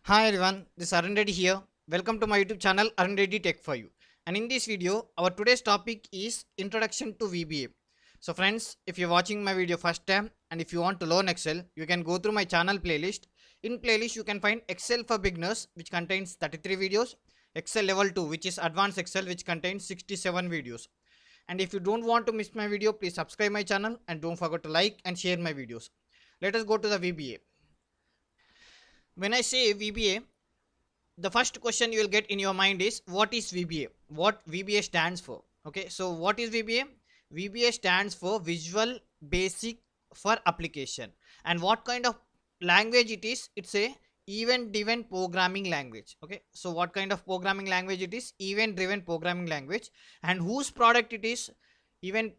Hi everyone, this is Arun Reddy here. Welcome to my YouTube channel Arun Reddy Tech for You. And in this video, our today's topic is Introduction to VBA. So friends, if you're watching my video first time and if you want to learn Excel, you can go through my channel playlist. In playlist, you can find Excel for Beginners, which contains 33 videos, Excel Level 2, which is Advanced Excel, which contains 67 videos. And if you don't want to miss my video, please subscribe my channel and don't forget to like and share my videos. Let us go to the VBA. When I say VBA, the first question you will get in your mind is what is VBA? What VBA stands for? Okay, so what is VBA? VBA stands for Visual Basic for Application. And what kind of language it is? It's a event driven programming language. Okay, so what kind of programming language it is? Event driven programming language. And whose product it is? Event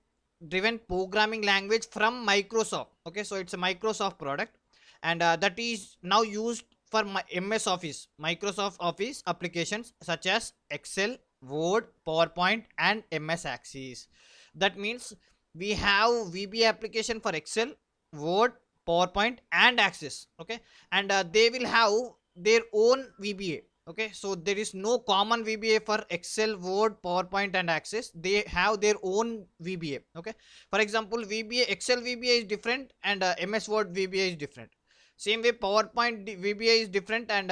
driven programming language from Microsoft. Okay, so it's a Microsoft product, and that is now used for my MS Office, Microsoft Office applications such as Excel, Word, PowerPoint, and MS Access. That means we have VBA application for Excel, Word, PowerPoint, and Access. Okay, and they will have their own VBA. Okay, so there is no common VBA for Excel, Word, PowerPoint, and Access. They have their own VBA. Okay, for example, VBA Excel VBA is different, and MS Word VBA is different. Same way, PowerPoint VBA is different, and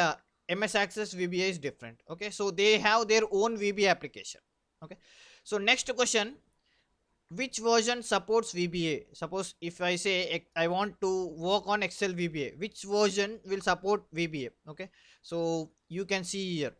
MS Access VBA is different. Okay, so they have their own VBA application. Okay, so next question, which version supports VBA? Suppose if I say I want to work on Excel VBA, which version will support VBA? Okay, so you can see here,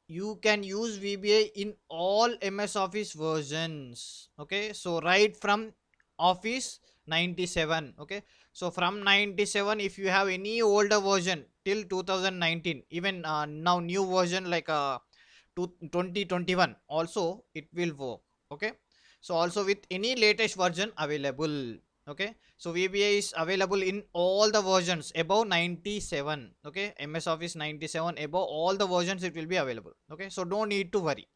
you can use VBA in all MS Office versions. Okay, so right from Office 97. Okay, so from 97, if you have any older version till 2019, even now new version like 2021 also it will work. Okay, so also with any latest version available. Okay, so VBA is available in all the versions above 97. Okay, MS Office 97 above all the versions it will be available. Okay, so don't need to worry.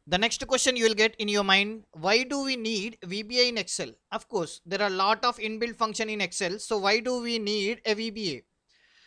The next question you will get in your mind, why do we need VBA in Excel? Of course, there are a lot of inbuilt function in Excel, so why do we need a VBA?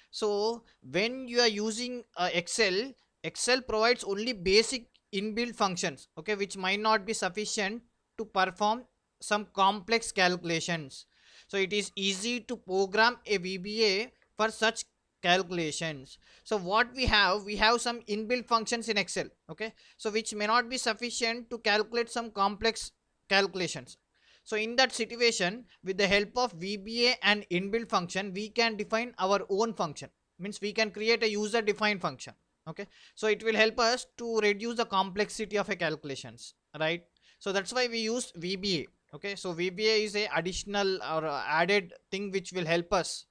So when you are using Excel, Excel provides only basic inbuilt functions, okay, which might not be sufficient to perform some complex calculations. So it is easy to program a VBA for such calculations. So what we have some inbuilt functions in Excel, okay, so which may not be sufficient to calculate some complex calculations. So in that situation, with the help of VBA and inbuilt function, we can define our own function. Means we can create a user defined function. Okay, so it will help us to reduce the complexity of a calculations, right? So that's why we use VBA. Okay, so VBA is a additional or added thing which will help us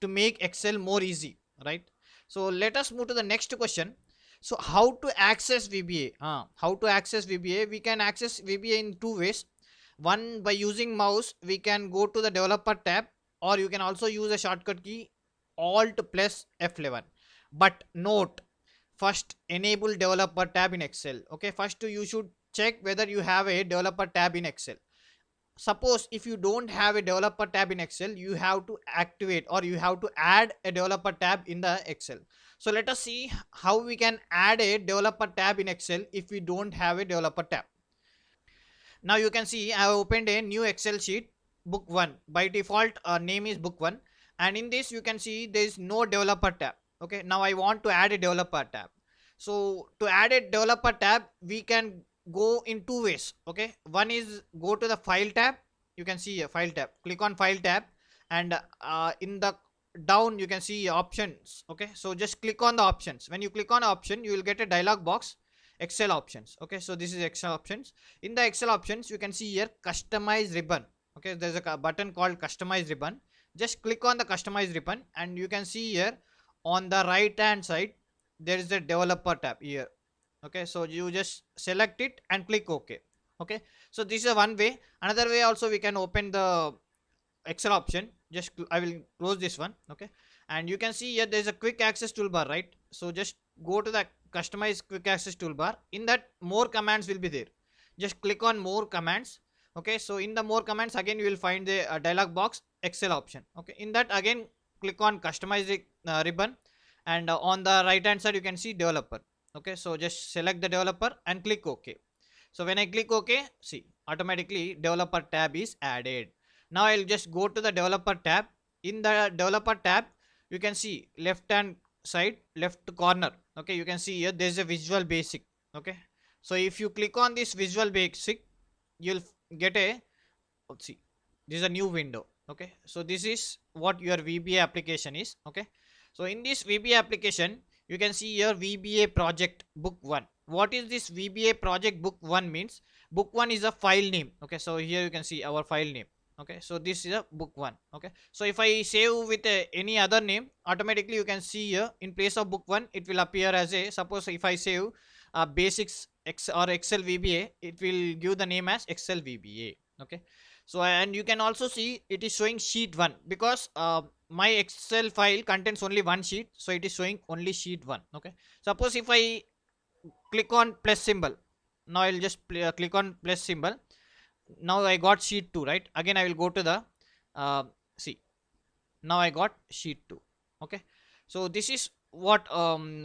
to make Excel more easy, right? So let us move to the next question. So how to access VBA? How to access VBA? We can access VBA in two ways. One, by using mouse, we can go to the developer tab, or you can also use a shortcut key Alt plus F11. But note, first enable developer tab in Excel. Okay, first you should check whether you have a developer tab in Excel. Suppose if you don't have a developer tab in Excel, you have to activate or you have to add a developer tab in the Excel. So let us see how we can add a developer tab in Excel if we don't have a developer tab. Now you can see I have opened a new Excel sheet, book 1. By default name is book 1, and in this you can see there is no developer tab. Okay, now I want to add a developer tab. So to add a developer tab, we can go in two ways. Okay, one is go to the file tab. You can see a file tab, click on file tab, and in the down you can see options. Okay, so just click on the options. When you click on option, you will get a dialog box, Excel options. Okay, so this is Excel options. In the Excel options, you can see here customize ribbon. Okay, there's a button called customize ribbon. Just click on the customize ribbon, and you can see here on the right hand side there is a developer tab here. Okay, so you just select it and click OK. Okay, so this is one way. Another way also, we can open the Excel option. Just I will close this one. Okay, and you can see here there is a quick access toolbar, right? So just go to the customize quick access toolbar. In that, more commands will be there. Just click on more commands. Okay, so in the more commands, again you will find the dialog box Excel option. Okay, in that, again click on customize ribbon, and on the right hand side you can see developer. Okay, so just select the developer and click OK. So when I click OK, see automatically developer tab is added. Now I'll just go to the developer tab. In the developer tab you can see left hand side, left corner. Okay, you can see here there's a Visual Basic. Okay, so if you click on this Visual Basic, you'll get a, let's see, this is a new window. Okay, so this is what your VBA application is. Okay, so in this VBA application you can see here VBA project book 1. What is this VBA project book 1 means? Book 1 is a file name. Okay, so here you can see our file name. Okay, so this is a book 1. Okay, so if I save with any other name, automatically you can see here in place of book 1 it will appear as a, suppose if I save basics X or Excel VBA, it will give the name as Excel VBA. Okay, so and you can also see it is showing sheet 1 because my Excel file contains only one sheet, so it is showing only sheet 1. Okay, suppose if I click on plus symbol, now I'll just click on plus symbol. Now I got sheet 2, right? Again I will go to the see, now I got sheet 2. Okay, so this is what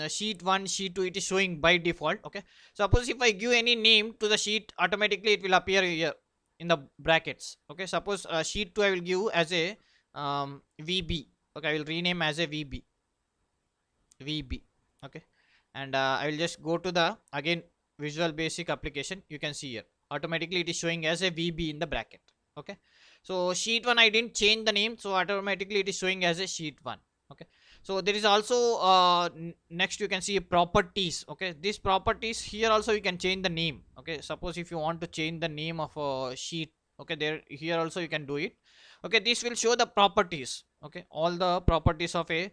sheet 1, sheet 2 it is showing by default. Okay, suppose if I give any name to the sheet, automatically it will appear here in the brackets. Okay, suppose sheet 2 I will give as a VB. Okay, I will rename as a VB. Okay, and I will just go to the again Visual Basic application. You can see here automatically it is showing as a VB in the bracket. Okay, so sheet 1 I didn't change the name, so automatically it is showing as a sheet 1. Okay, so there is also next you can see properties. Okay, these properties here also you can change the name. Okay, suppose if you want to change the name of a sheet, okay, there here also you can do it. Okay, this will show the properties. Okay, all the properties of a,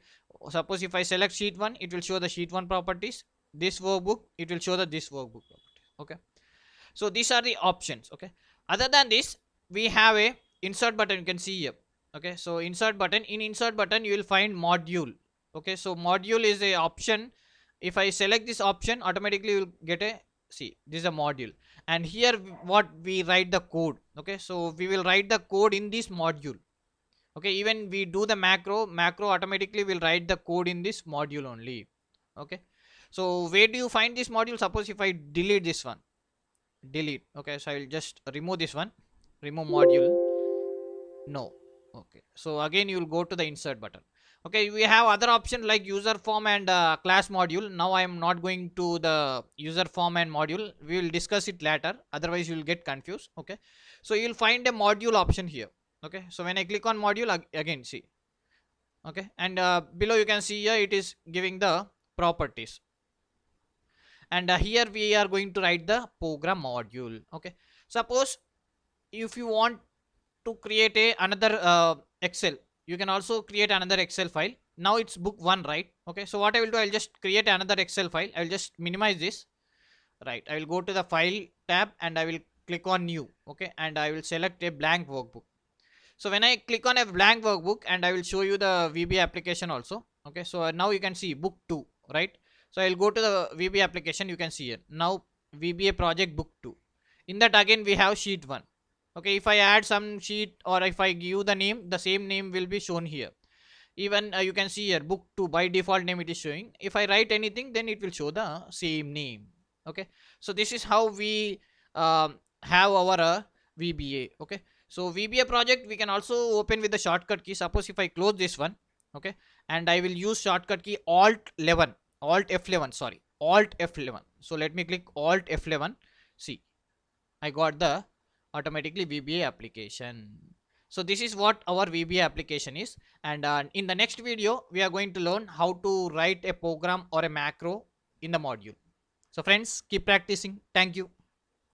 suppose if I select sheet 1, it will show the sheet 1 properties. This workbook, it will show the this workbook properties. Okay, so these are the options. Okay, other than this we have a insert button. You can see here. Okay, so insert button, in insert button you will find module. Okay, so module is a option. If I select this option, automatically you will get a, see, this is a module, and here what we write the code. Okay, so we will write the code in this module. Okay, even we do the macro automatically will write the code in this module only. Okay, so where do you find this module? Suppose if I delete this one, delete. Okay, so I will just remove this one, remove module, no. Okay, so again you will go to the insert button. Okay, we have other option like user form and class module. Now I am not going to the user form and module, we will discuss it later, otherwise you will get confused. Okay, so you will find a module option here. Okay, so when I click on module, again see. Okay, and below you can see here it is giving the properties, and here we are going to write the program module. Okay, suppose if you want to create a another Excel, you can also create another Excel file. Now it's book 1, right? Okay, so what I will do, I'll just create another Excel file. I will just minimize this. Right, I will go to the file tab and I will click on new. Okay, and I will select a blank workbook. So when I click on a blank workbook, and I will show you the VBA application also. Okay, so now you can see book 2, right? So I'll go to the VBA application. You can see here now VBA project book 2. In that again we have sheet 1. Okay, if I add some sheet or if I give the name, the same name will be shown here. Even you can see here book 2 by default name it is showing. If I write anything, then it will show the same name. Okay, so this is how we have our VBA. Okay, so VBA project we can also open with the shortcut key. Suppose if I close this one, okay, and I will use shortcut key Alt F11, sorry, Alt F11. So let me click Alt F11. See, I got the automatically VBA application. So this is what our VBA application is, and in the next video we are going to learn how to write a program or a macro in the module. So friends, keep practicing. Thank you.